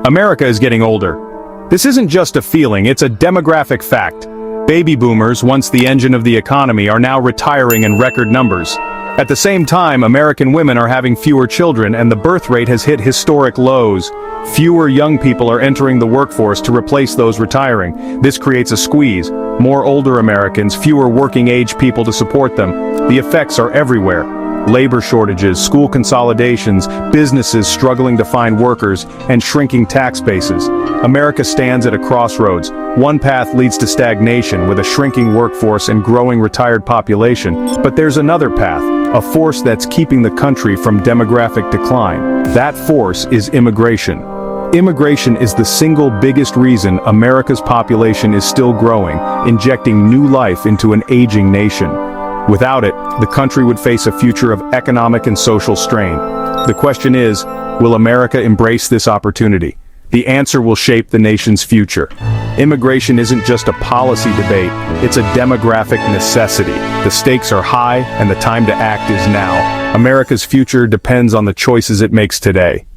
America is getting older. This isn't just a feeling, it's a demographic fact. Baby boomers, once the engine of the economy, are now retiring in record numbers. At the same time, American women are having fewer children and the birth rate has hit historic lows. Fewer young people are entering the workforce to replace those retiring. This creates a squeeze. More older Americans, fewer working-age people to support them. The effects are everywhere. Labor shortages, school consolidations, businesses struggling to find workers, and shrinking tax bases. America stands at a crossroads. One path leads to stagnation with a shrinking workforce and growing retired population, but there's another path, a force that's keeping the country from demographic decline. That force is immigration. Immigration is the single biggest reason America's population is still growing, injecting new life into an aging nation. Without it, the country would face a future of economic and social strain. The question is, will America embrace this opportunity? The answer will shape the nation's future. Immigration isn't just a policy debate, it's a demographic necessity. The stakes are high, and the time to act is now. America's future depends on the choices it makes today.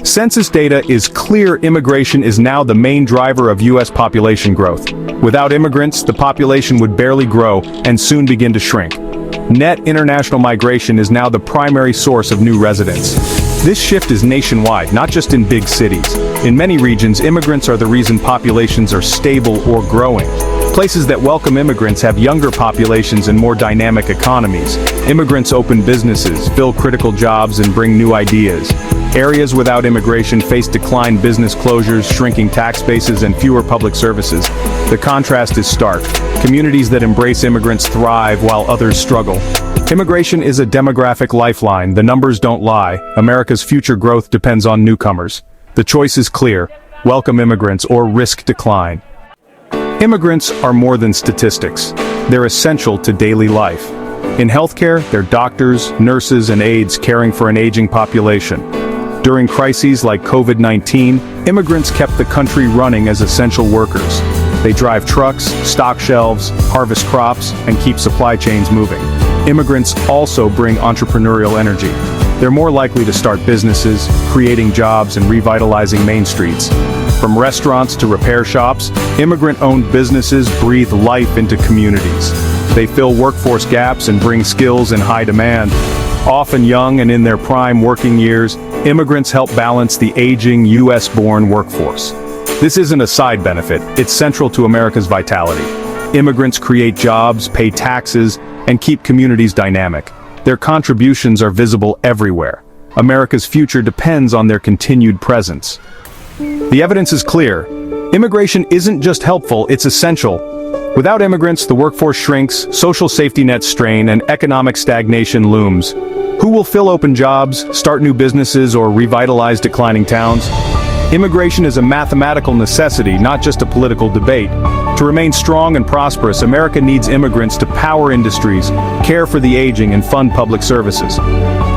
Census data is clear. Immigration is now the main driver of U.S. population growth. Without immigrants, the population would barely grow and soon begin to shrink. Net international migration is now the primary source of new residents. This shift is nationwide, not just in big cities. In many regions, immigrants are the reason populations are stable or growing. Places that welcome immigrants have younger populations and more dynamic economies. Immigrants open businesses, fill critical jobs, and bring new ideas. Areas without immigration face decline, business closures, shrinking tax bases, and fewer public services. The contrast is stark. Communities that embrace immigrants thrive while others struggle. Immigration is a demographic lifeline. The numbers don't lie. America's future growth depends on newcomers. The choice is clear: welcome immigrants or risk decline. Immigrants are more than statistics. They're essential to daily life. In healthcare, they're doctors, nurses, and aides caring for an aging population. During crises like COVID-19, immigrants kept the country running as essential workers. They drive trucks, stock shelves, harvest crops, and keep supply chains moving. Immigrants also bring entrepreneurial energy. They're more likely to start businesses, creating jobs and revitalizing main streets. From restaurants to repair shops, immigrant-owned businesses breathe life into communities. They fill workforce gaps and bring skills in high demand. Often young and in their prime working years, immigrants help balance the aging U.S.-born workforce. This isn't a side benefit, it's central to America's vitality. Immigrants create jobs, pay taxes, and keep communities dynamic. Their contributions are visible everywhere. America's future depends on their continued presence. The evidence is clear. Immigration isn't just helpful, it's essential. Without immigrants, the workforce shrinks, social safety nets strain, and economic stagnation looms. Who will fill open jobs, start new businesses, or revitalize declining towns? Immigration is a mathematical necessity, not just a political debate. To remain strong and prosperous, America needs immigrants to power industries, care for the aging, and fund public services.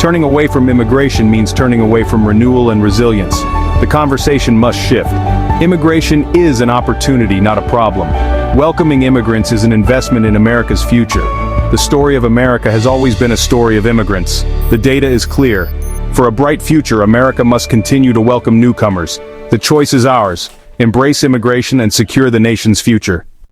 Turning away from immigration means turning away from renewal and resilience. The conversation must shift. Immigration is an opportunity, not a problem. Welcoming immigrants is an investment in America's future. The story of America has always been a story of immigrants. The data is clear. For a bright future, America must continue to welcome newcomers. The choice is ours. Embrace immigration and secure the nation's future.